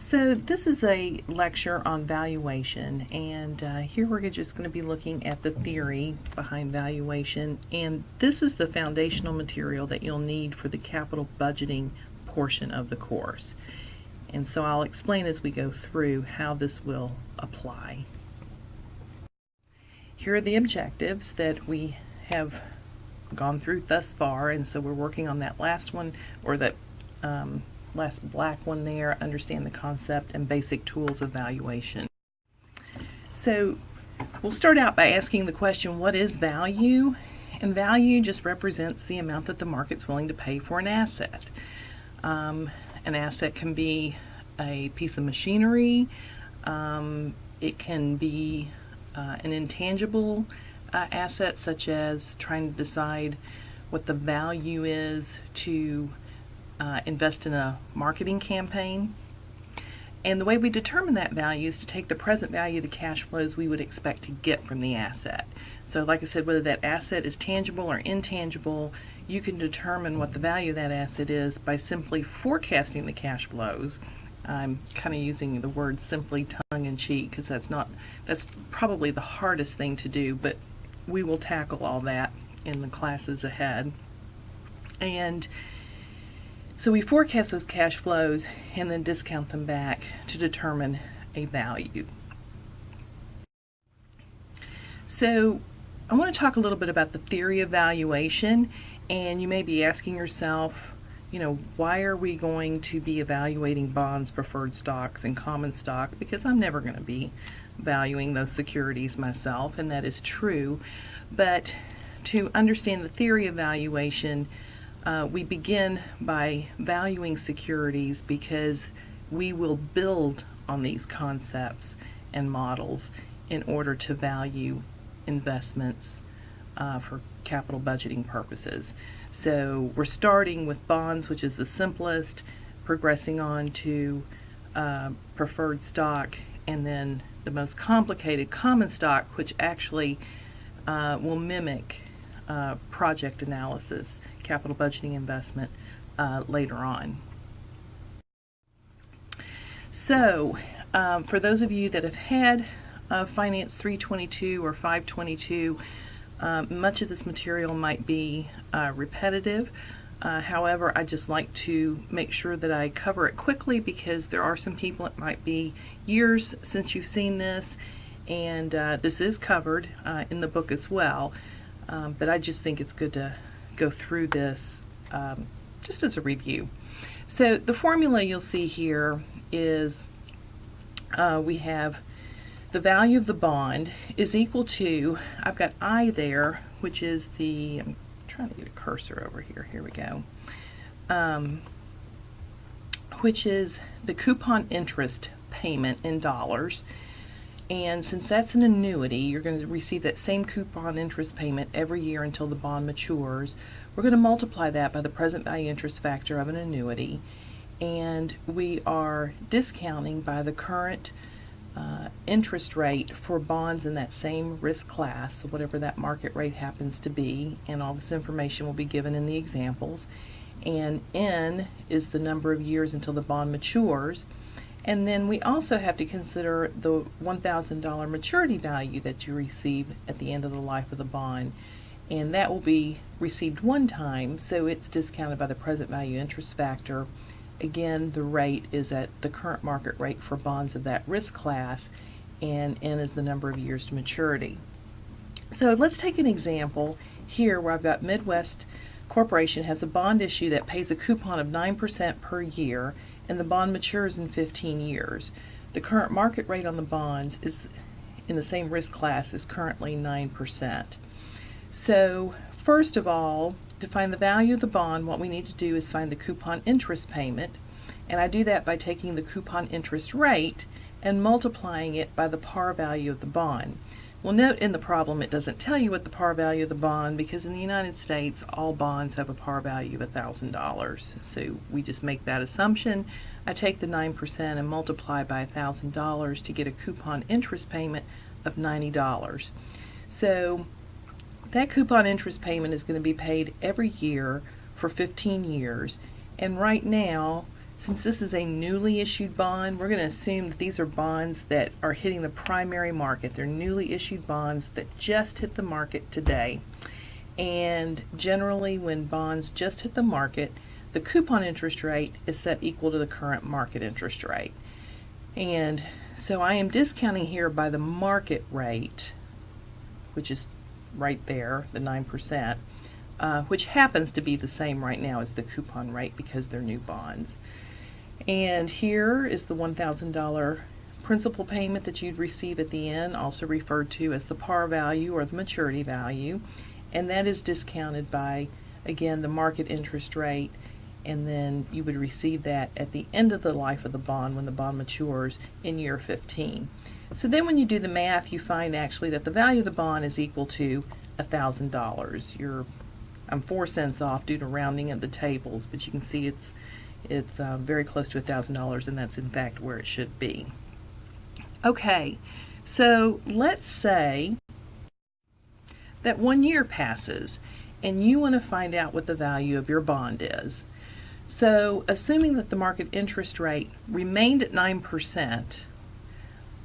So this is a lecture on valuation, and here we're just going to be looking at the theory behind valuation, and this is the foundational material that you'll need for the capital budgeting portion of the course. And so I'll explain as we go through how this will apply. Here are the objectives that we have gone through thus far, and so we're working on that last one, or that last black one there, understand the concept and basic tools of valuation. So we'll start out by asking the question, what is value? And value just represents the amount that the market's willing to pay for an asset. An asset can be a piece of machinery, it can be an intangible asset, such as trying to decide what the value is to invest in a marketing campaign. And the way we determine that value is to take the present value of the cash flows we would expect to get from the asset. So like I said, whether that asset is tangible or intangible, you can determine what the value of that asset is by simply forecasting the cash flows. I'm kind of using the word simply tongue-in-cheek because that's probably the hardest thing to do, but we will tackle all that in the classes ahead. And so we forecast those cash flows and then discount them back to determine a value. So I want to talk a little bit about the theory of valuation, and you may be asking yourself, why are we going to be evaluating bonds, preferred stocks, and common stock? Because I'm never going to be valuing those securities myself, and that is true. But to understand the theory of valuation, we begin by valuing securities because we will build on these concepts and models in order to value investments for capital budgeting purposes. So we're starting with bonds, which is the simplest, progressing on to preferred stock, and then the most complicated, common stock, which actually will mimic project analysis, capital budgeting investment later on. So for those of you that have had Finance 322 or 522, much of this material might be repetitive. However, I just like to make sure that I cover it quickly because there are some people, it might be years since you've seen this, and this is covered in the book as well. But I just think it's good to go through this just as a review. So the formula you'll see here is we have the value of the bond is equal to, I've got I there, which is the, I'm trying to get a cursor over here, here we go, which is the coupon interest payment in dollars. And since that's an annuity, you're going to receive that same coupon interest payment every year until the bond matures. We're going to multiply that by the present value interest factor of an annuity, and we are discounting by the current interest rate for bonds in that same risk class, so whatever that market rate happens to be, and all this information will be given in the examples. And N is the number of years until the bond matures. And then we also have to consider the $1,000 maturity value that you receive at the end of the life of the bond. And that will be received one time, so it's discounted by the present value interest factor. Again, the rate is at the current market rate for bonds of that risk class, and N is the number of years to maturity. So let's take an example here where I've got Midwest Corporation has a bond issue that pays a coupon of 9% per year, and the bond matures in 15 years. The current market rate on the bonds is in the same risk class is currently 9%. So first of all, to find the value of the bond, what we need to do is find the coupon interest payment, and I do that by taking the coupon interest rate and multiplying it by the par value of the bond. Well, note in the problem it doesn't tell you what the par value of the bond, because in the United States all bonds have a par value of $1,000. So we just make that assumption. I take the 9% and multiply by $1,000 to get a coupon interest payment of $90. So that coupon interest payment is going to be paid every year for 15 years, and right now Since this is a newly issued bond, we're going to assume that these are bonds that are hitting the primary market. They're newly issued bonds that just hit the market today. And generally, when bonds just hit the market, the coupon interest rate is set equal to the current market interest rate. And so I am discounting here by the market rate, which is right there, the 9%, which happens to be the same right now as the coupon rate because they're new bonds. And here is the $1,000 principal payment that you'd receive at the end, also referred to as the par value or the maturity value. And that is discounted by, again, the market interest rate, and then you would receive that at the end of the life of the bond when the bond matures in year 15. So then when you do the math, you find actually that the value of the bond is equal to $1,000. I'm 4 cents off due to rounding of the tables, but you can see it's very close to $1,000, and that's in fact where it should be. Okay, so let's say that 1 year passes and you want to find out what the value of your bond is. So assuming that the market interest rate remained at 9%,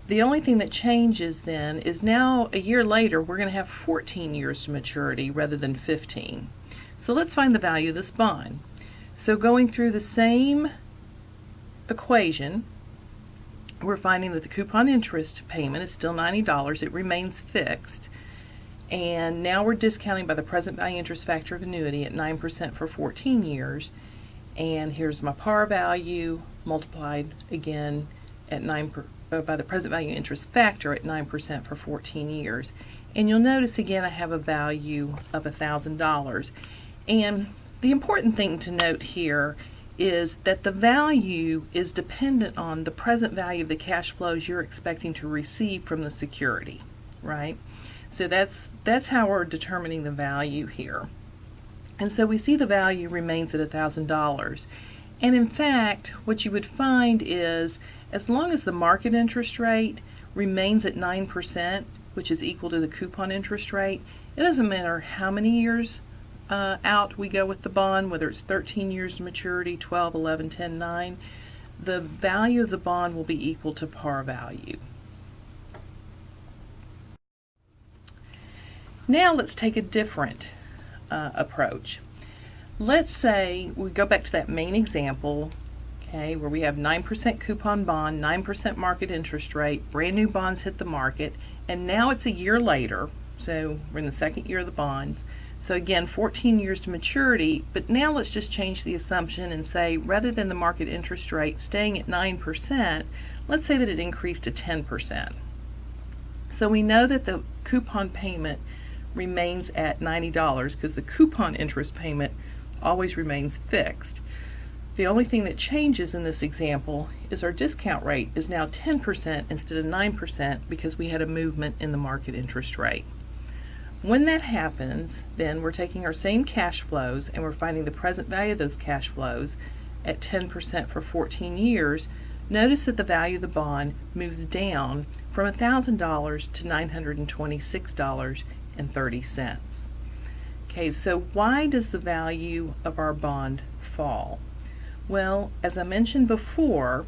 the only thing that changes then is now a year later we're going to have 14 years to maturity rather than 15. So let's find the value of this bond. So going through the same equation, we're finding that the coupon interest payment is still $90. It remains fixed. And now we're discounting by the present value interest factor of annuity at 9% for 14 years. And here's my par value multiplied again at by the present value interest factor at 9% for 14 years. And you'll notice again I have a value of $1,000. And the important thing to note here is that the value is dependent on the present value of the cash flows you're expecting to receive from the security, right? So that's how we're determining the value here. And so we see the value remains at $1,000. And in fact, what you would find is as long as the market interest rate remains at 9%, which is equal to the coupon interest rate, it doesn't matter how many years out we go with the bond, whether it's 13 years to maturity, 12, 11, 10, 9, the value of the bond will be equal to par value. Now let's take a different approach. Let's say we go back to that main example, okay, where we have 9% coupon bond, 9% market interest rate, brand new bonds hit the market, and now it's a year later, so we're in the second year of the bonds. So again, 14 years to maturity, but now let's just change the assumption and say rather than the market interest rate staying at 9%, let's say that it increased to 10%. So we know that the coupon payment remains at $90 because the coupon interest payment always remains fixed. The only thing that changes in this example is our discount rate is now 10% instead of 9% because we had a movement in the market interest rate. When that happens, then we're taking our same cash flows and we're finding the present value of those cash flows at 10% for 14 years. Notice that the value of the bond moves down from $1,000 to $926.30. Okay, so why does the value of our bond fall? Well, as I mentioned before,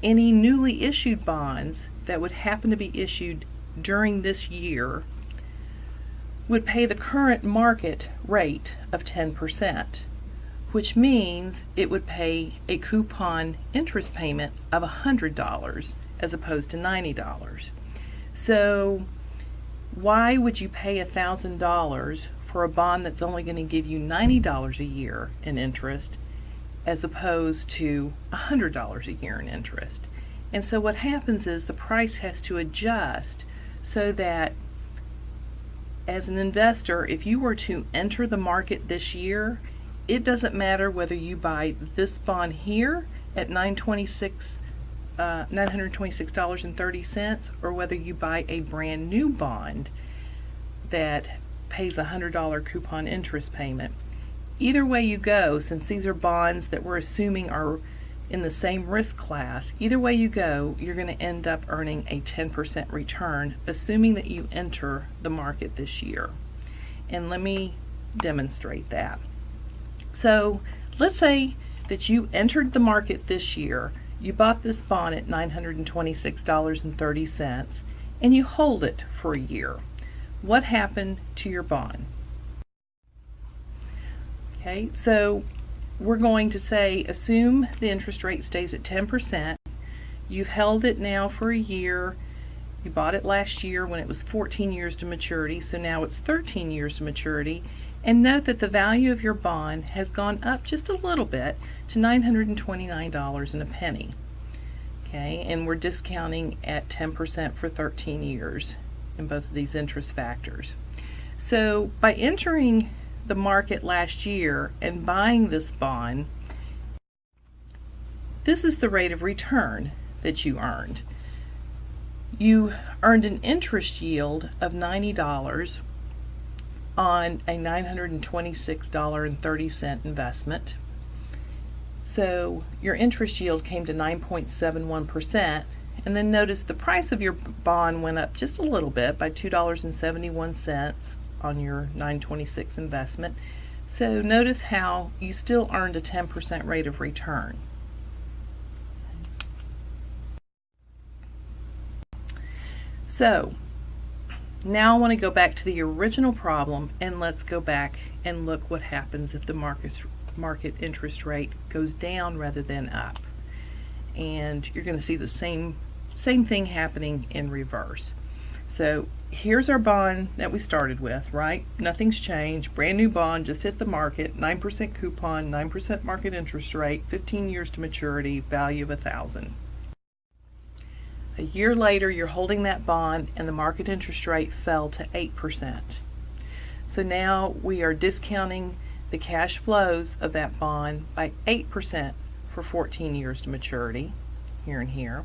any newly issued bonds that would happen to be issued during this year would pay the current market rate of 10%, which means it would pay a coupon interest payment of $100 as opposed to $90. So why would you pay $1,000 for a bond that's only going to give you $90 a year in interest as opposed to $100 a year in interest? And so what happens is the price has to adjust so that as an investor, if you were to enter the market this year, it doesn't matter whether you buy this bond here at $926.30 or whether you buy a brand new bond that pays a $100 coupon interest payment. Either way you go, since these are bonds that we're assuming are in the same risk class, either way you go, you're going to end up earning a 10% return, assuming that you enter the market this year. And let me demonstrate that. So let's say that you entered the market this year, you bought this bond at $926.30, and you hold it for a year. What happened to your bond? Okay, so we're going to say, assume the interest rate stays at 10%. You've held it now for a year. You bought it last year when it was 14 years to maturity, so now it's 13 years to maturity. And note that the value of your bond has gone up just a little bit to $929 and a penny. Okay, and we're discounting at 10% for 13 years in both of these interest factors. So by entering the market last year and buying this bond, this is the rate of return that you earned. You earned an interest yield of $90 on a $926.30 investment. So your interest yield came to 9.71%, and then notice the price of your bond went up just a little bit by $2.71 on your 926 investment. So notice how you still earned a 10% rate of return. So now I want to go back to the original problem, and let's go back and look what happens if the market interest rate goes down rather than up. And you're going to see the same thing happening in reverse. So here's our bond that we started with, right? Nothing's changed. Brand new bond, just hit the market, 9% coupon, 9% market interest rate, 15 years to maturity, value of $1,000. A year later, you're holding that bond and the market interest rate fell to 8%. So now we are discounting the cash flows of that bond by 8% for 14 years to maturity, here and here.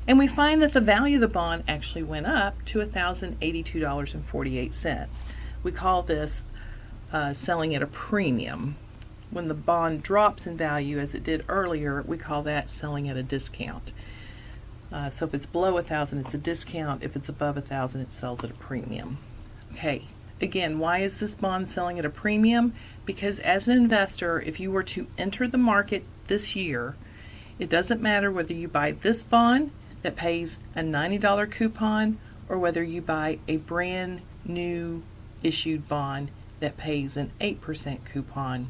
And we find that the value of the bond actually went up to $1,082.48. We call this selling at a premium. When the bond drops in value, as it did earlier, we call that selling at a discount. So if it's below $1,000, it's a discount. If it's above $1,000, it sells at a premium. Okay, again, why is this bond selling at a premium? Because as an investor, if you were to enter the market this year, it doesn't matter whether you buy this bond that pays a $90 coupon or whether you buy a brand new issued bond that pays an 8% coupon.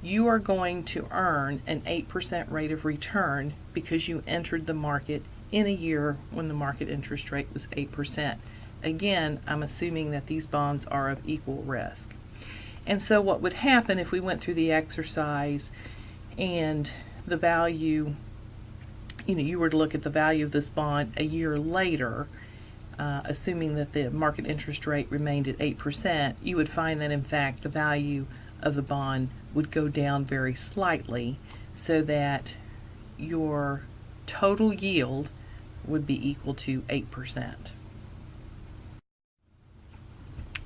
You are going to earn an 8% rate of return because you entered the market in a year when the market interest rate was 8%. Again, I'm assuming that these bonds are of equal risk. And so what would happen if we went through the exercise and the value, you were to look at the value of this bond a year later, assuming that the market interest rate remained at 8%, you would find that in fact the value of the bond would go down very slightly, so that your total yield would be equal to 8%.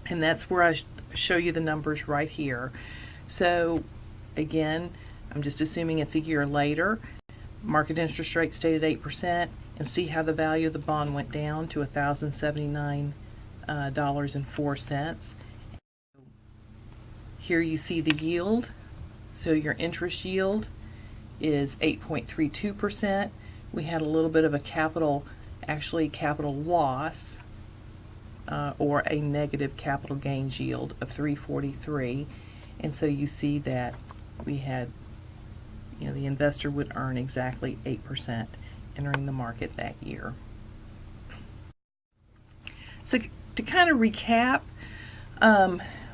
And that's where I show you the numbers right here. So again, I'm just assuming it's a year later. Market interest rate stayed at 8%, and see how the value of the bond went down to $1,079.04. Here you see the yield. So your interest yield is 8.32%. We had a little bit of a capital loss, or a negative capital gains yield of 343. And so you see that we had, the investor would earn exactly 8% entering the market that year. So to kind of recap,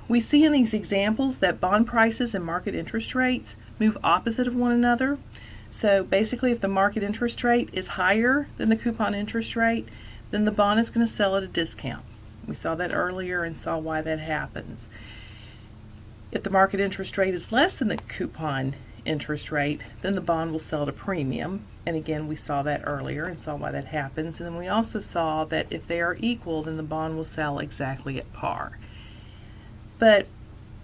we see in these examples that bond prices and market interest rates move opposite of one another. So basically, if the market interest rate is higher than the coupon interest rate, then the bond is going to sell at a discount. We saw that earlier and saw why that happens. If the market interest rate is less than the coupon interest rate, then the bond will sell at a premium. And again, we saw that earlier and saw why that happens. And then we also saw that if they are equal, then the bond will sell exactly at par. But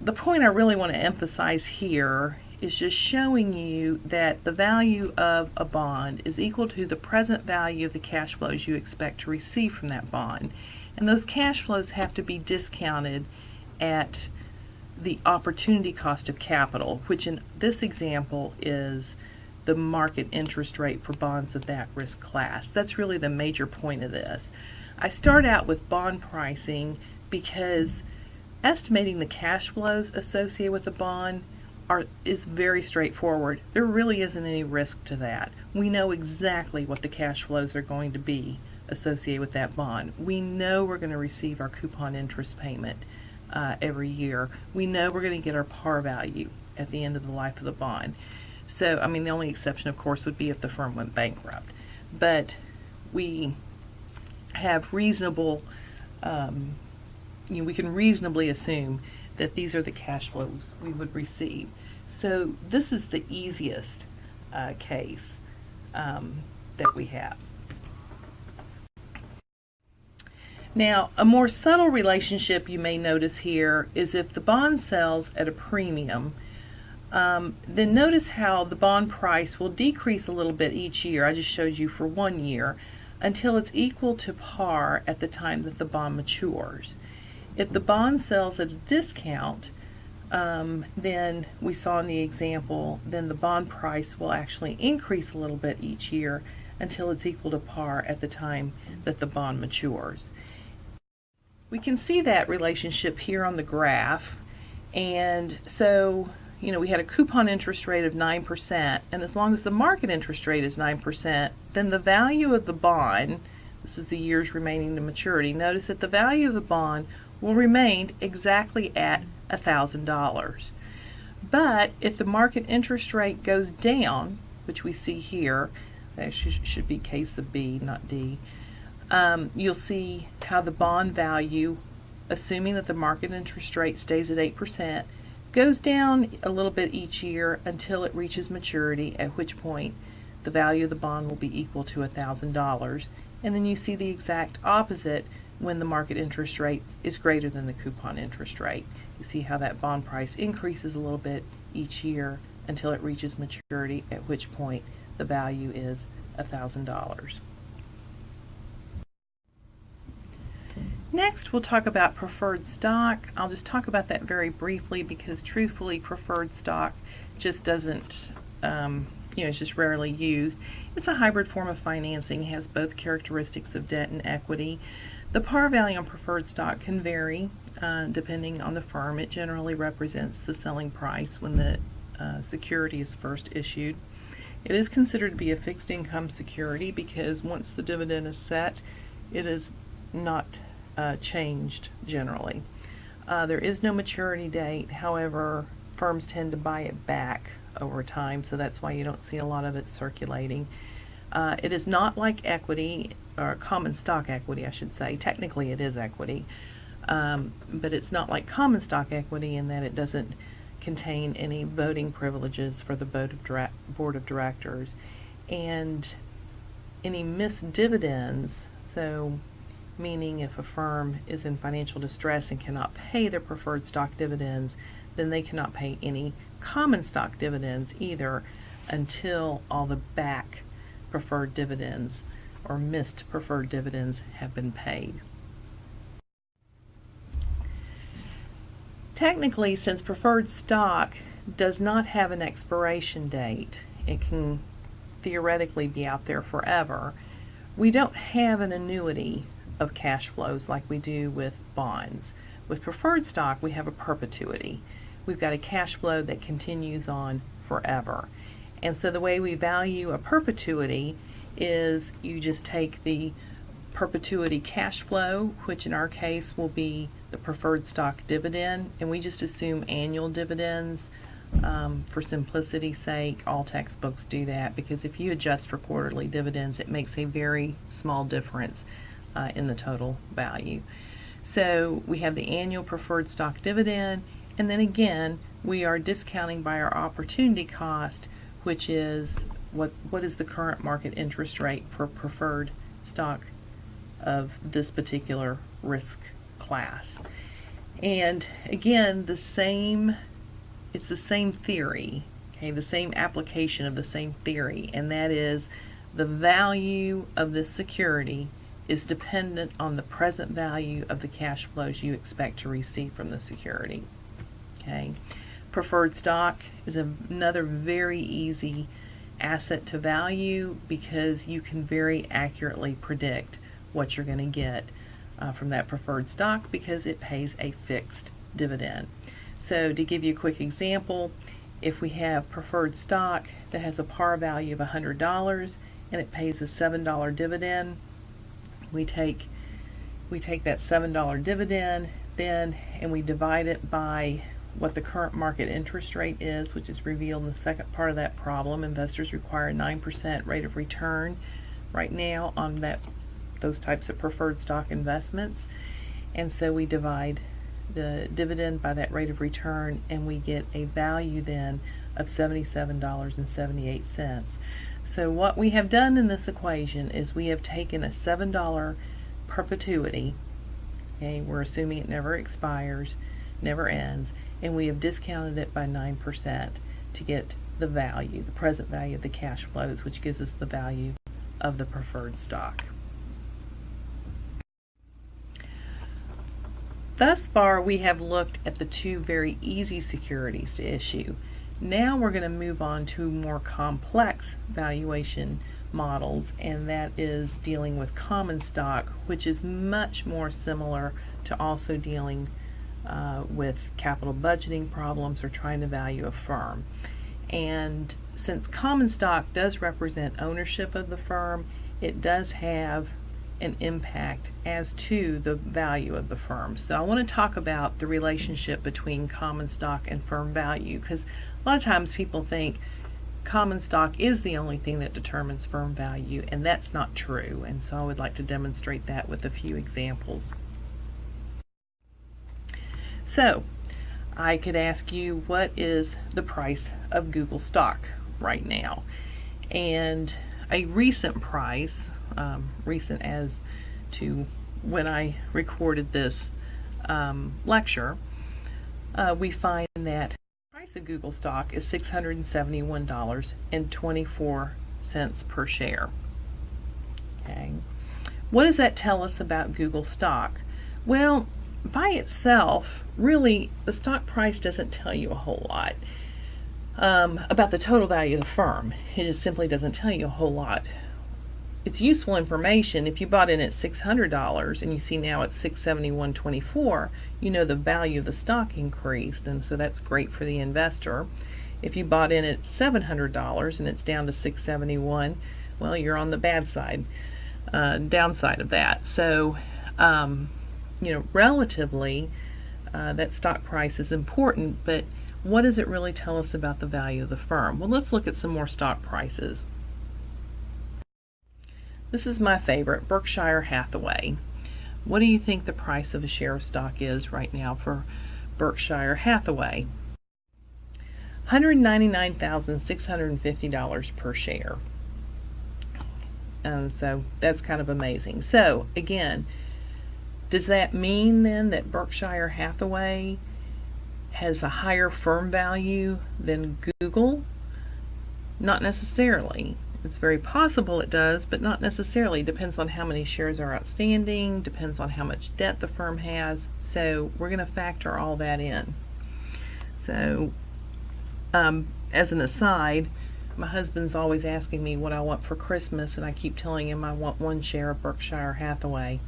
the point I really want to emphasize here is just showing you that the value of a bond is equal to the present value of the cash flows you expect to receive from that bond. And those cash flows have to be discounted at the opportunity cost of capital, which in this example is the market interest rate for bonds of that risk class. That's really the major point of this. I start out with bond pricing because estimating the cash flows associated with the bond is very straightforward. There really isn't any risk to that. We know exactly what the cash flows are going to be associated with that bond. We know we're going to receive our coupon interest payment every year. We know we're going to get our par value at the end of the life of the bond. So, I mean, the only exception, of course, would be if the firm went bankrupt. But we have reasonable, we can reasonably assume that these are the cash flows we would receive. So this is the easiest case that we have. Now, a more subtle relationship you may notice here is if the bond sells at a premium, then notice how the bond price will decrease a little bit each year. I just showed you for 1 year until it's equal to par at the time that the bond matures. If the bond sells at a discount, then we saw in the example, then the bond price will actually increase a little bit each year until it's equal to par at the time that the bond matures. We can see that relationship here on the graph, and so we had a coupon interest rate of 9%, and as long as the market interest rate is 9%, then the value of the bond, this is the years remaining to maturity, notice that the value of the bond will remain exactly at $1,000. But if the market interest rate goes down, which we see here, that should be case of B, not D, you'll see how the bond value, assuming that the market interest rate stays at 8%, goes down a little bit each year until it reaches maturity, at which point the value of the bond will be equal to $1,000. And then you see the exact opposite when the market interest rate is greater than the coupon interest rate. You see how that bond price increases a little bit each year until it reaches maturity, at which point the value is $1,000. Next, we'll talk about preferred stock. I'll just talk about that very briefly because truthfully preferred stock just doesn't, it's just rarely used. It's a hybrid form of financing, has both characteristics of debt and equity. The par value on preferred stock can vary depending on the firm. It generally represents the selling price when the security is first issued. It is considered to be a fixed income security because once the dividend is set, it is not changed generally. There is no maturity date. However, firms tend to buy it back over time, so that's why you don't see a lot of it circulating. It is not like equity, or common stock equity, I should say. Technically it is equity, but it's not like common stock equity in that it doesn't contain any voting privileges for the board of directors. And any missed dividends, so meaning if a firm is in financial distress and cannot pay their preferred stock dividends, then they cannot pay any common stock dividends either until all the back preferred dividends or missed preferred dividends have been paid. Technically, since preferred stock does not have an expiration date, it can theoretically be out there forever, we don't have an annuity of cash flows like we do with bonds. With preferred stock, we have a perpetuity. We've got a cash flow that continues on forever. And so the way we value a perpetuity is you just take the perpetuity cash flow, which in our case will be the preferred stock dividend, and we just assume annual dividends. For simplicity's sake, all textbooks do that, because if you adjust for quarterly dividends, it makes a very small difference in the total value. So we have the annual preferred stock dividend, and then again we are discounting by our opportunity cost, which is what is the current market interest rate for preferred stock of this particular risk class. And again, it's the same theory, okay, the same application of the same theory, and that is the value of this security is dependent on the present value of the cash flows you expect to receive from the security. Okay. Preferred stock is another very easy asset to value because you can very accurately predict what you're going to get from that preferred stock because it pays a fixed dividend. So to give you a quick example, if we have preferred stock that has a par value of $100 and it pays a $7 dividend, we take that $7 dividend then and we divide it by what the current market interest rate is, which is revealed in the second part of that problem. Investors require a 9% rate of return right now on those types of preferred stock investments, and so we divide the dividend by that rate of return and we get a value then of $77.78. So what we have done in this equation is we have taken a $7 perpetuity, okay, we're assuming it never expires, never ends, and we have discounted it by 9% to get the value, the present value of the cash flows, which gives us the value of the preferred stock. Thus far, we have looked at the two very easy securities to issue. Now we're going to move on to more complex valuation models, and that is dealing with common stock, which is much more similar to also dealing with capital budgeting problems or trying to value a firm. And since common stock does represent ownership of the firm, it does have an impact as to the value of the firm. So I want to talk about the relationship between common stock and firm value, because a lot of times people think common stock is the only thing that determines firm value, and that's not true. And so I would like to demonstrate that with a few examples. So I could ask you, what is the price of Google stock right now? And a recent price, recent as to when I recorded this lecture, we find that the price of Google stock is $671.24 per share. Okay. What does that tell us about Google stock? Well, by itself, really, the stock price doesn't tell you a whole lot about the total value of the firm. It just simply doesn't tell you a whole lot. It's useful information. If you bought in at $600 and you see now it's $671.24, you know the value of the stock increased, and so that's great for the investor. If you bought in at $700 and it's down to $671, well, you're on the bad side, downside of that. So, relatively, that stock price is important, but what does it really tell us about the value of the firm? Well, let's look at some more stock prices. This is my favorite, Berkshire Hathaway. What do you think the price of a share of stock is right now for Berkshire Hathaway? $199,650 per share. So that's kind of amazing. So again, does that mean then that Berkshire Hathaway has a higher firm value than Google? Not necessarily. It's very possible it does, but not necessarily. Depends on how many shares are outstanding, depends on how much debt the firm has. So we're going to factor all that in. So as an aside, my husband's always asking me what I want for Christmas, and I keep telling him I want 1 share of Berkshire Hathaway.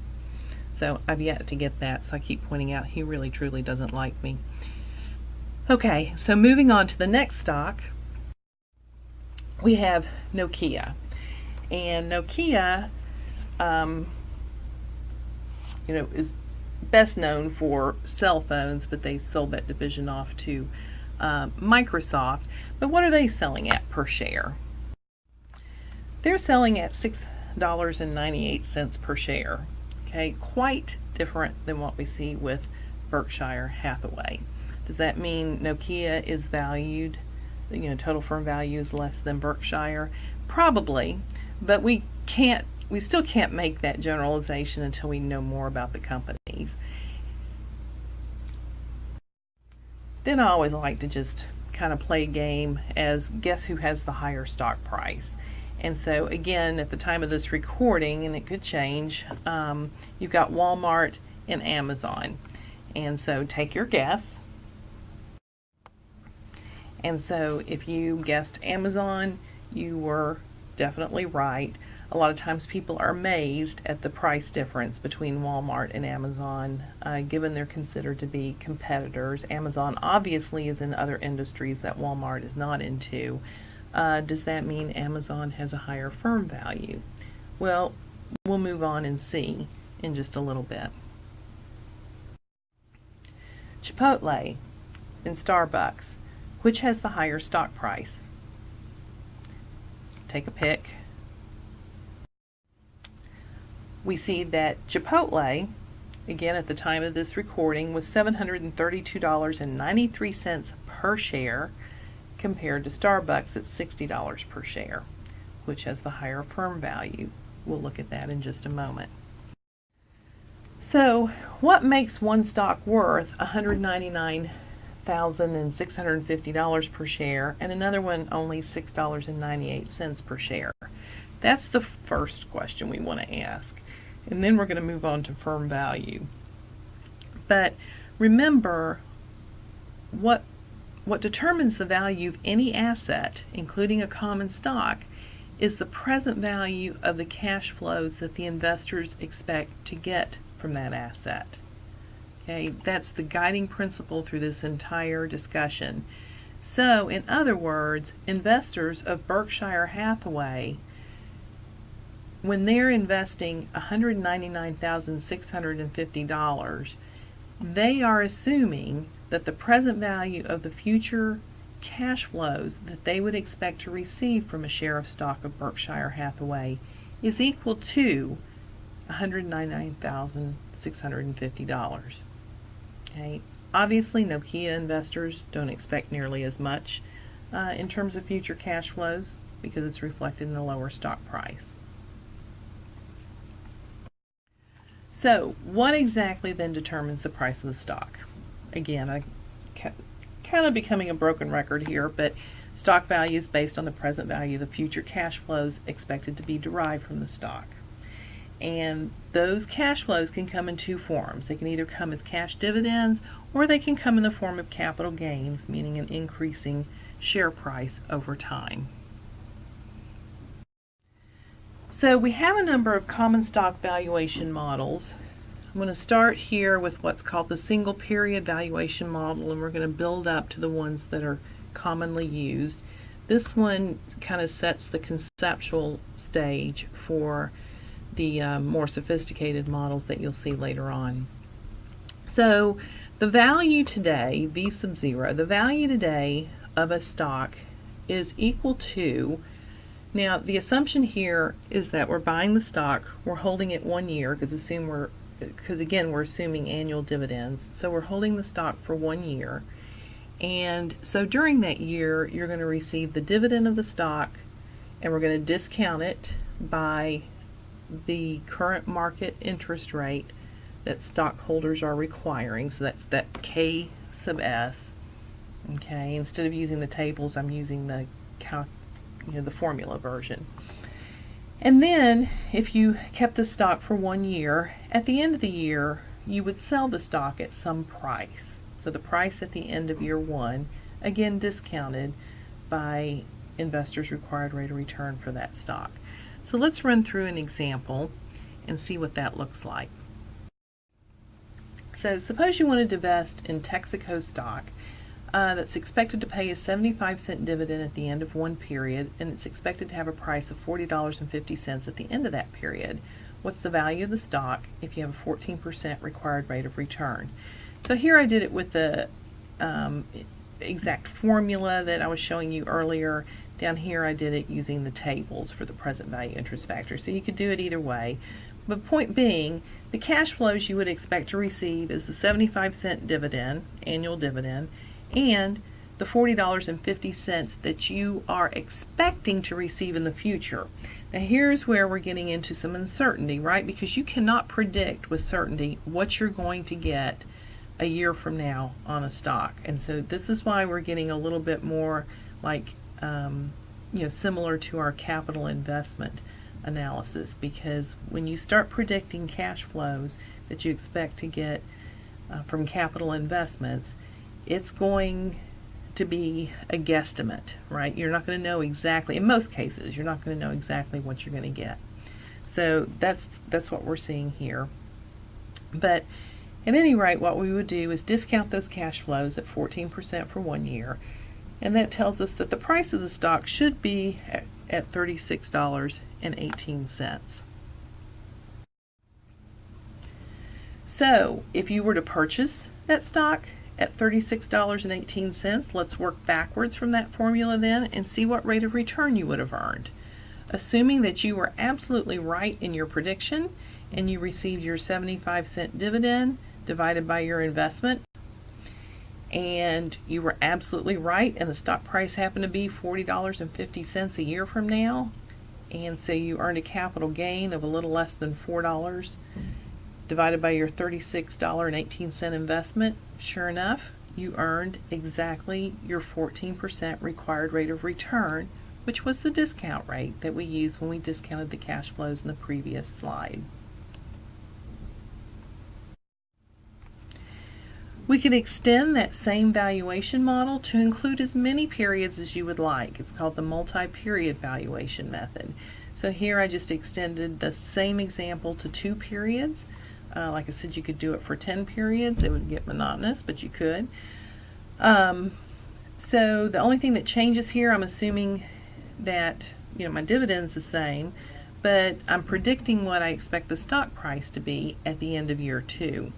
So I've yet to get that, so I keep pointing out he really truly doesn't like me. Okay, so moving on to the next stock, we have Nokia. And Nokia is best known for cell phones, but they sold that division off to Microsoft. But what are they selling at per share? They're selling at $6.98 per share. Okay, quite different than what we see with Berkshire Hathaway. Does that mean Nokia is valued, total firm value is less than Berkshire? Probably, but we still can't make that generalization until we know more about the companies. Then I always like to just kind of play a game as guess who has the higher stock price. And so again, at the time of this recording, and it could change, you've got Walmart and Amazon. And so take your guess. And so if you guessed Amazon, you were definitely right. A lot of times people are amazed at the price difference between Walmart and Amazon, given they're considered to be competitors. Amazon obviously is in other industries that Walmart is not into. Does that mean Amazon has a higher firm value? Well, we'll move on and see in just a little bit. Chipotle and Starbucks, which has the higher stock price? Take a pick. We see that Chipotle, again at the time of this recording, was $732.93 per share compared to Starbucks at $60 per share, which has the higher firm value. We'll look at that in just a moment. So, what makes one stock worth $199,650 per share and another one only $6.98 per share? That's the first question we want to ask. And then we're going to move on to firm value. But remember, what determines the value of any asset, including a common stock, is the present value of the cash flows that the investors expect to get from that asset. Okay, that's the guiding principle through this entire discussion. So, in other words, investors of Berkshire Hathaway, when they're investing $199,650, they are assuming that the present value of the future cash flows that they would expect to receive from a share of stock of Berkshire Hathaway is equal to $199,650. Okay. Obviously, Nokia investors don't expect nearly as much in terms of future cash flows because it's reflected in the lower stock price. So, what exactly then determines the price of the stock? Again, I'm kind of becoming a broken record here, but stock value is based on the present value of the future cash flows expected to be derived from the stock. And those cash flows can come in two forms. They can either come as cash dividends or they can come in the form of capital gains, meaning an increasing share price over time. So we have a number of common stock valuation models. I'm going to start here with what's called the single period valuation model, and we're going to build up to the ones that are commonly used. This one kind of sets the conceptual stage for the more sophisticated models that you'll see later on. So the value today, V sub 0, the value today of a stock is equal to, now the assumption here is that we're buying the stock, we're holding it 1 year, because again we're assuming annual dividends, so we're holding the stock for 1 year, and so during that year you're going to receive the dividend of the stock, and we're going to discount it by the current market interest rate that stockholders are requiring, so that's that K sub S. Okay, instead of using the tables, I'm using the formula version. And then if you kept the stock for 1 year, at the end of the year you would sell the stock at some price. So the price at the end of year 1, again discounted by investors' required rate of return for that stock. So let's run through an example and see what that looks like. So suppose you want to divest in Texaco stock that's expected to pay a 75-cent dividend at the end of one period, and it's expected to have a price of $40.50 at the end of that period. What's the value of the stock if you have a 14% required rate of return? So here I did it with the exact formula that I was showing you earlier. Down here I did it using the tables for the present value interest factor. So you could do it either way. But point being, the cash flows you would expect to receive is the 75-cent dividend, annual dividend, and the $40.50 that you are expecting to receive in the future. Now here's where we're getting into some uncertainty, right? Because you cannot predict with certainty what you're going to get a year from now on a stock. And so this is why we're getting a little bit more like similar to our capital investment analysis, because when you start predicting cash flows that you expect to get from capital investments, it's going to be a guesstimate, right? You're not going to know exactly, in most cases, you're not going to know exactly what you're going to get. So that's what we're seeing here. But at any rate, what we would do is discount those cash flows at 14% for 1 year, and that tells us that the price of the stock should be at $36.18. So if you were to purchase that stock at $36.18, let's work backwards from that formula then and see what rate of return you would have earned. Assuming that you were absolutely right in your prediction and you received your 75-cent dividend divided by your investment, and you were absolutely right and the stock price happened to be $40.50 a year from now, and so you earned a capital gain of a little less than $4 divided by your $36.18 investment, sure enough, you earned exactly your 14% required rate of return, which was the discount rate that we used when we discounted the cash flows in the previous slide. We can extend that same valuation model to include as many periods as you would like. It's called the multi-period valuation method. So here I just extended the same example to 2 periods. Like I said, you could do it for 10 periods. It would get monotonous, but you could. So the only thing that changes here, I'm assuming that my dividend's the same, but I'm predicting what I expect the stock price to be at the end of year 2.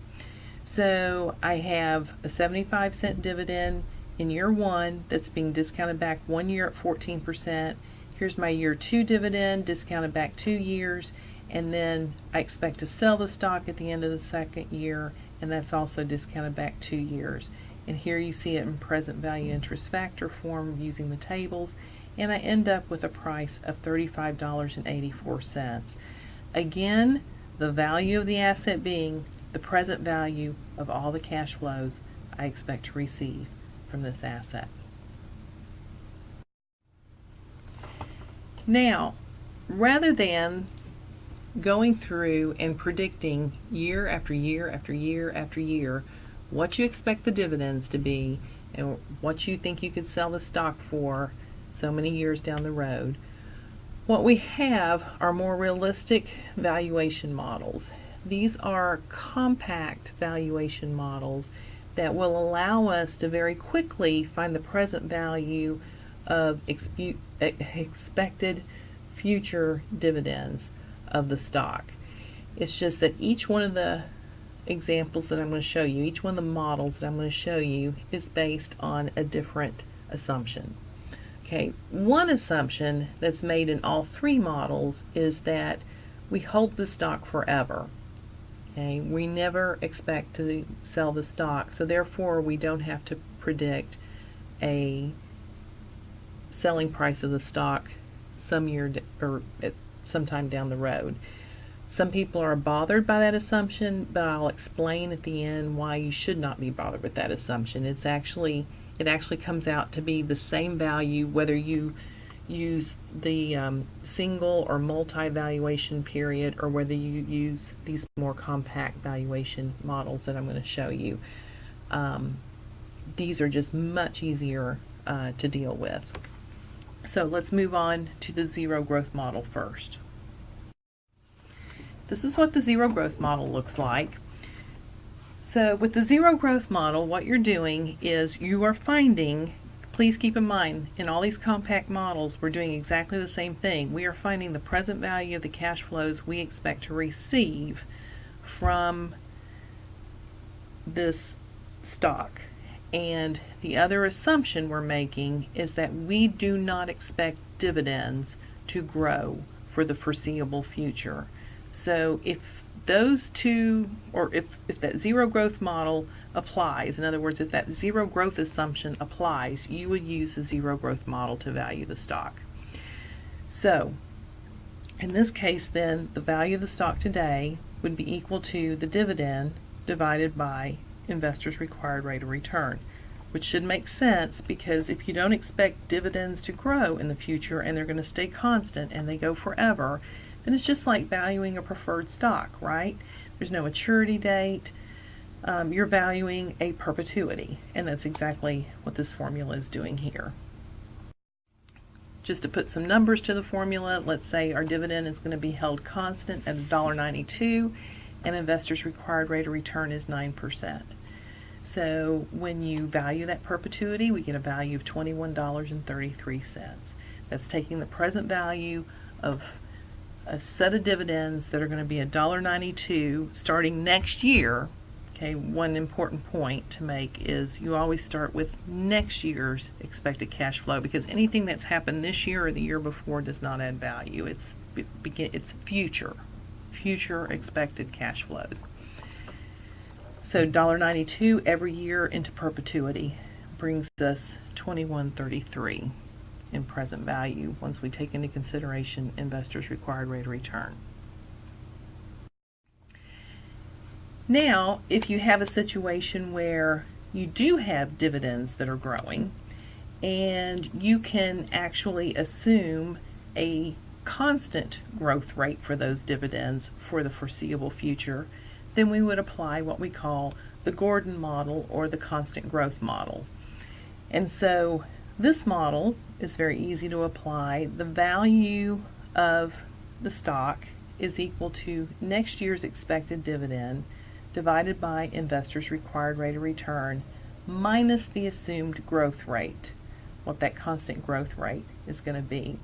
So I have a 75-cent dividend in year 1 that's being discounted back 1 year at 14%. Here's my year 2 dividend discounted back 2 years, and then I expect to sell the stock at the end of the 2nd year, and that's also discounted back 2 years. And here you see it in present value interest factor form using the tables, and I end up with a price of $35.84. Again, the value of the asset being the present value of all the cash flows I expect to receive from this asset. Now, rather than going through and predicting year after year after year after year what you expect the dividends to be and what you think you could sell the stock for so many years down the road, what we have are more realistic valuation models. These are compact valuation models that will allow us to very quickly find the present value of expected future dividends of the stock. It's just that each one of the examples that I'm going to show you, each one of the models that I'm going to show you is based on a different assumption. Okay, one assumption that's made in all 3 models is that we hold the stock forever. Okay, we never expect to sell the stock, so therefore we don't have to predict a selling price of the stock some year or sometime down the road. Some people are bothered by that assumption, but I'll explain at the end why you should not be bothered with that assumption. It actually comes out to be the same value whether you use the single or multi-valuation period or whether you use these more compact valuation models that I'm going to show you. These are just much easier to deal with. So let's move on to the zero growth model first. This is what the zero growth model looks like. So with the zero growth model, what you're doing is you are finding, please keep in mind, in all these compact models, we're doing exactly the same thing. We are finding the present value of the cash flows we expect to receive from this stock. And the other assumption we're making is that we do not expect dividends to grow for the foreseeable future. So if those two, or if that zero growth model applies, in other words, if that zero growth assumption applies, you would use the zero growth model to value the stock. So in this case then, the value of the stock today would be equal to the dividend divided by investors' required rate of return, which should make sense because if you don't expect dividends to grow in the future and they're going to stay constant and they go forever, then it's just like valuing a preferred stock, right? There's no maturity date. you're valuing a perpetuity, and that's exactly what this formula is doing here. Just to put some numbers to the formula, let's say our dividend is going to be held constant at $1.92, and investors' required rate of return is 9%. So when you value that perpetuity, we get a value of $21.33. That's taking the present value of a set of dividends that are going to be $1.92 starting next year. Okay, one important point to make is you always start with next year's expected cash flow, because anything that's happened this year or the year before does not add value. It's future expected cash flows. So $1.92 every year into perpetuity brings us $21.33 in present value once we take into consideration investors' required rate of return. Now, if you have a situation where you do have dividends that are growing, and you can actually assume a constant growth rate for those dividends for the foreseeable future, then we would apply what we call the Gordon model or the constant growth model. And so this model is very easy to apply. The value of the stock is equal to next year's expected dividend divided by investors' required rate of return minus the assumed growth rate, what that constant growth rate is going to be.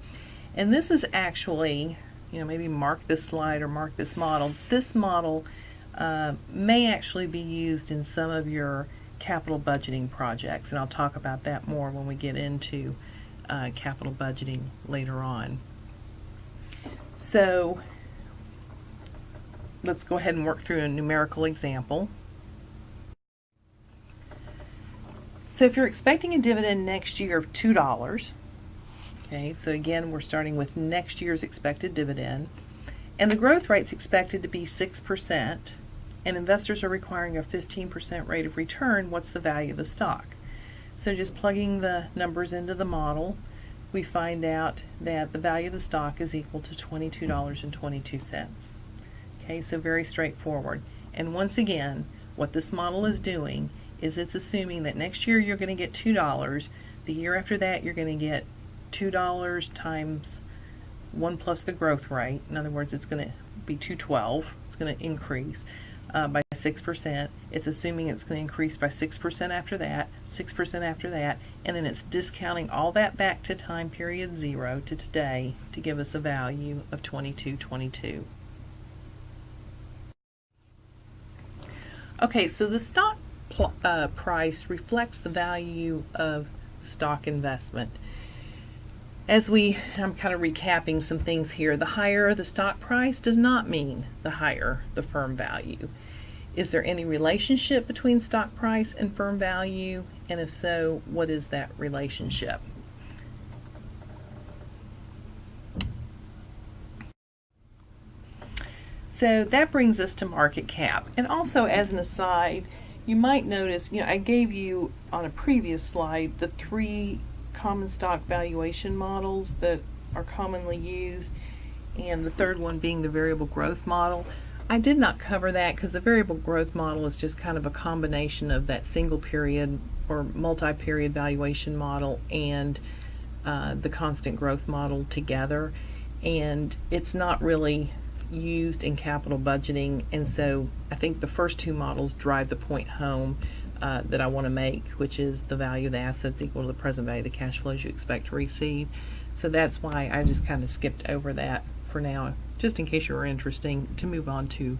And this is actually, maybe mark this slide or mark this model. This model may actually be used in some of your capital budgeting projects, and I'll talk about that more when we get into capital budgeting later on. So let's go ahead and work through a numerical example. So if you're expecting a dividend next year of $2, okay, so again we're starting with next year's expected dividend, and the growth rate's expected to be 6%, and investors are requiring a 15% rate of return, what's the value of the stock? So just plugging the numbers into the model, we find out that the value of the stock is equal to $22.22. Okay, so very straightforward. And once again, what this model is doing is it's assuming that next year you're going to get $2. The year after that you're going to get $2 times 1 plus the growth rate. In other words, it's going to be $2.12. It's going to increase by 6%. It's assuming it's going to increase by 6% after that, 6% after that, and then it's discounting all that back to time period 0 to today to give us a value of $22.22. Okay, so the stock price reflects the value of stock investment. I'm kind of recapping some things here. The higher the stock price does not mean the higher the firm value. Is there any relationship between stock price and firm value? And if so, what is that relationship? So that brings us to market cap. And also, as an aside, you might notice, I gave you on a previous slide the 3 common stock valuation models that are commonly used, and the third one being the variable growth model. I did not cover that because the variable growth model is just kind of a combination of that single period or multi-period valuation model and the constant growth model together, and it's not really used in capital budgeting. And so I think the first 2 models drive the point home that I want to make, which is the value of the assets equal to the present value of the cash flows you expect to receive. So that's why I just kind of skipped over that for now, just in case you were interested, to move on to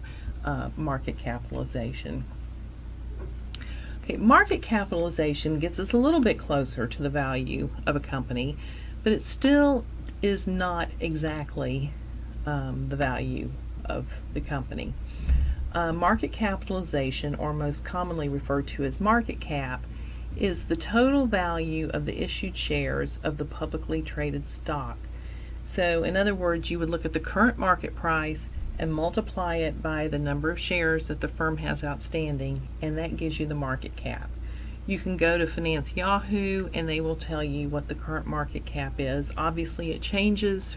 market capitalization. Okay, market capitalization gets us a little bit closer to the value of a company, but it still is not exactly the value of the company. Market capitalization, or most commonly referred to as market cap, is the total value of the issued shares of the publicly traded stock. So in other words, you would look at the current market price and multiply it by the number of shares that the firm has outstanding, and that gives you the market cap. You can go to Finance Yahoo and they will tell you what the current market cap is. Obviously it changes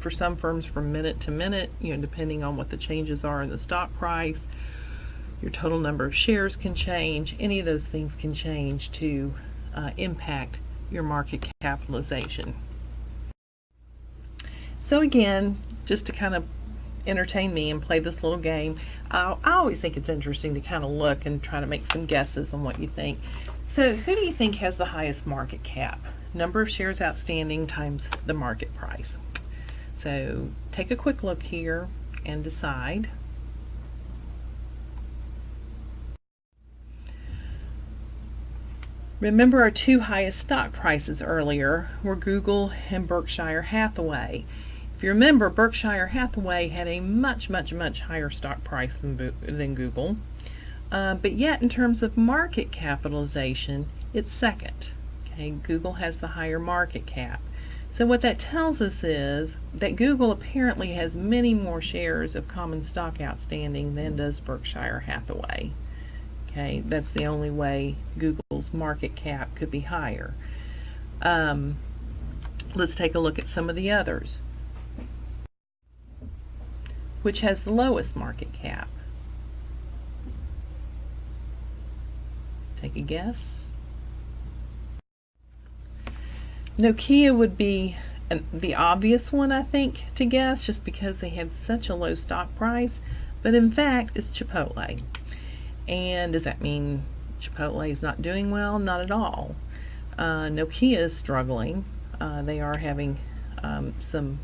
for some firms from minute to minute, depending on what the changes are in the stock price. Your total number of shares can change. Any of those things can change to impact your market capitalization. So again, just to kind of entertain me and play this little game, I always think it's interesting to kind of look and try to make some guesses on what you think. So who do you think has the highest market cap? Number of shares outstanding times the market price. So take a quick look here and decide. Remember, our two highest stock prices earlier were Google and Berkshire Hathaway. If you remember, Berkshire Hathaway had a much higher stock price than Google. But yet, in terms of market capitalization, it's second. Okay, Google has the higher market cap. So what that tells us is that Google apparently has many more shares of common stock outstanding than does Berkshire Hathaway. Okay, that's the only way Google's market cap could be higher. Let's take a look at some of the others. Which has the lowest market cap? Take a guess. Nokia would be the obvious one, I think, to guess, just because they had such a low stock price. But in fact, it's Chipotle. And does that mean Chipotle is not doing well? Not at all. Nokia is struggling. They are having some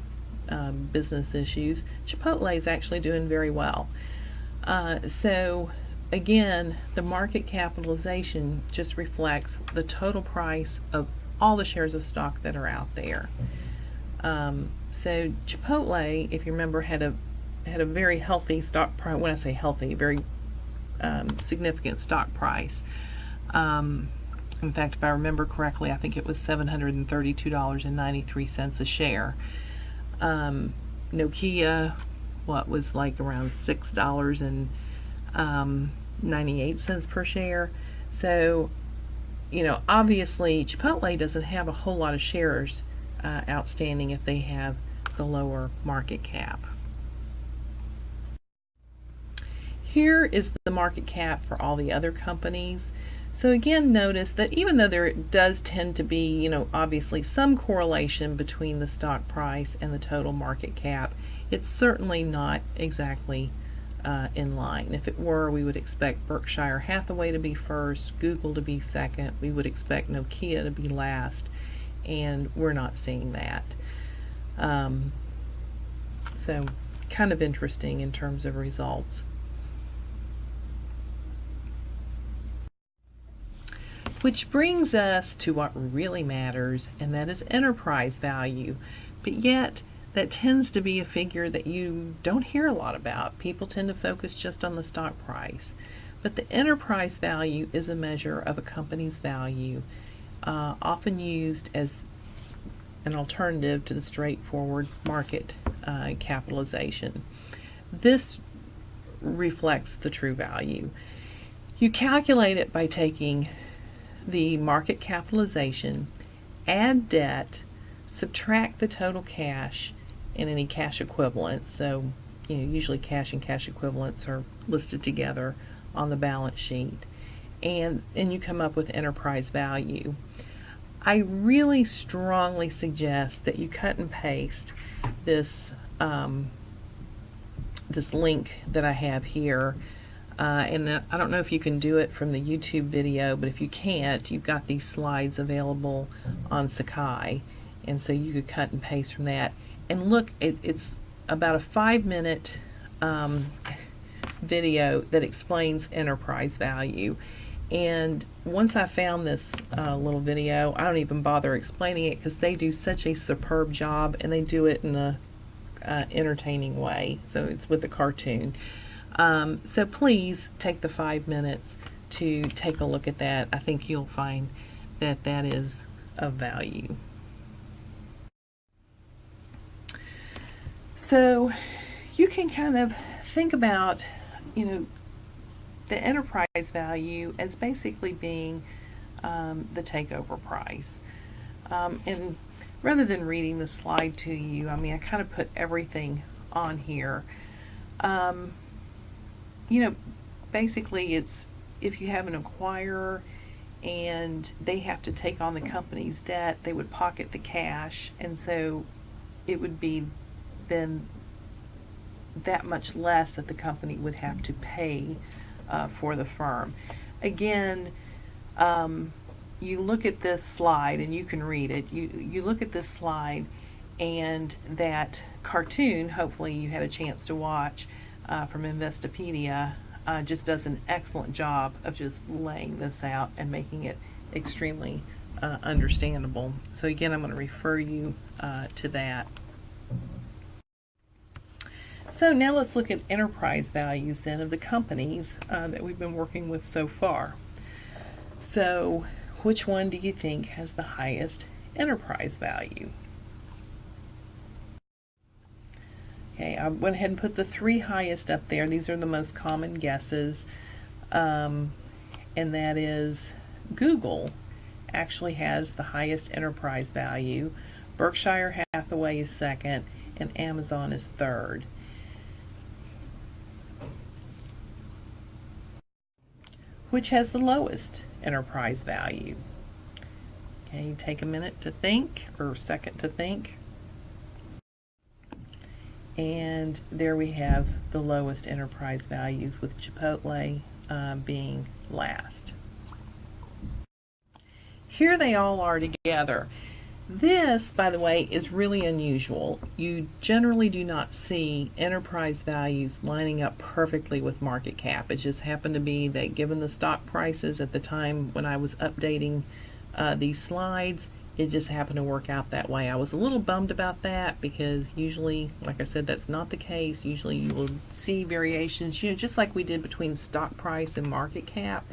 business issues. Chipotle is actually doing very well. So again, the market capitalization just reflects the total price of all the shares of stock that are out there. So Chipotle, if you remember, had a very healthy stock price. When I say healthy, very significant stock price. In fact, if I remember correctly, I think it was $732.93 a share. Nokia, was like around $6.98 per share. So, obviously Chipotle doesn't have a whole lot of shares outstanding if they have the lower market cap. Here is the market cap for all the other companies. So again, notice that even though there does tend to be, obviously some correlation between the stock price and the total market cap, it's certainly not exactly in line. If it were, we would expect Berkshire Hathaway to be first, Google to be second, we would expect Nokia to be last, and we're not seeing that. So kind of interesting in terms of results. Which brings us to what really matters, and that is enterprise value. But yet, that tends to be a figure that you don't hear a lot about. People tend to focus just on the stock price. But the enterprise value is a measure of a company's value, often used as an alternative to the straightforward market capitalization. This reflects the true value. You calculate it by taking the market capitalization, add debt, subtract the total cash and any cash equivalents. So, usually cash and cash equivalents are listed together on the balance sheet, and you come up with enterprise value. I really strongly suggest that you cut and paste this this link that I have here. And I don't know if you can do it from the YouTube video, but if you can't, you've got these slides available on Sakai, and so you could cut and paste from that. And look, it's about a 5-minute video that explains enterprise value. And once I found this little video, I don't even bother explaining it because they do such a superb job, and they do it in a entertaining way. So it's with a cartoon. So please take the 5 minutes to take a look at that. I think you'll find that that is of value. So you can kind of think about, the enterprise value as basically being the takeover price. And rather than reading the slide to you, I mean, I kind of put everything on here. You know, basically it's if you have an acquirer and they have to take on the company's debt, they would pocket the cash, and so it would be then that much less that the company would have to pay for the firm. Again, you look at this slide and you can read it. You look at this slide and that cartoon, hopefully you had a chance to watch from Investopedia, just does an excellent job of just laying this out and making it extremely understandable. So again, I'm going to refer you to that. So now let's look at enterprise values then of the companies that we've been working with so far. So which one do you think has the highest enterprise value? Okay, I went ahead and put the 3 highest up there. These are the most common guesses, and that is Google actually has the highest enterprise value, Berkshire Hathaway is second, and Amazon is third. Which has the lowest enterprise value? Okay, take a minute to think, or a second to think. And there we have the lowest enterprise values, with Chipotle being last. Here they all are together. This, by the way, is really unusual. You generally do not see enterprise values lining up perfectly with market cap. It just happened to be that given the stock prices at the time when I was updating these slides, it just happened to work out that way. I was a little bummed about that because usually, like I said, that's not the case. Usually you will see variations, you know, just like we did between stock price and market cap.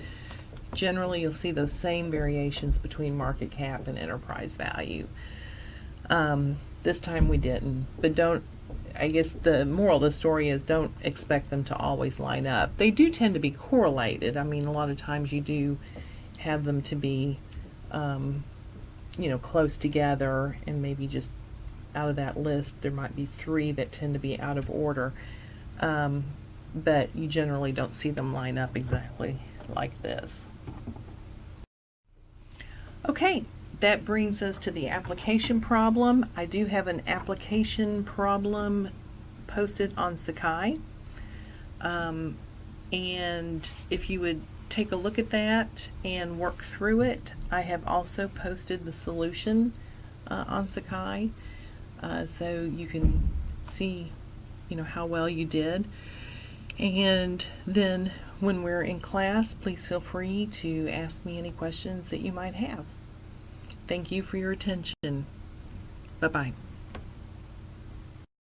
Generally you'll see those same variations between market cap and enterprise value. This time we didn't, but don't, I guess the moral of the story is don't expect them to always line up. They do tend to be correlated. I mean, a lot of times you do have them to be you know, close together, and maybe just out of that list there might be 3 that tend to be out of order, but you generally don't see them line up exactly like this. Okay, that brings us to the application problem. I do have an application problem posted on Sakai, and if you would take a look at that and work through it. I have also posted the solution on Sakai, so you can see, you know, how well you did. And then when we're in class, please feel free to ask me any questions that you might have. Thank you for your attention. Bye-bye.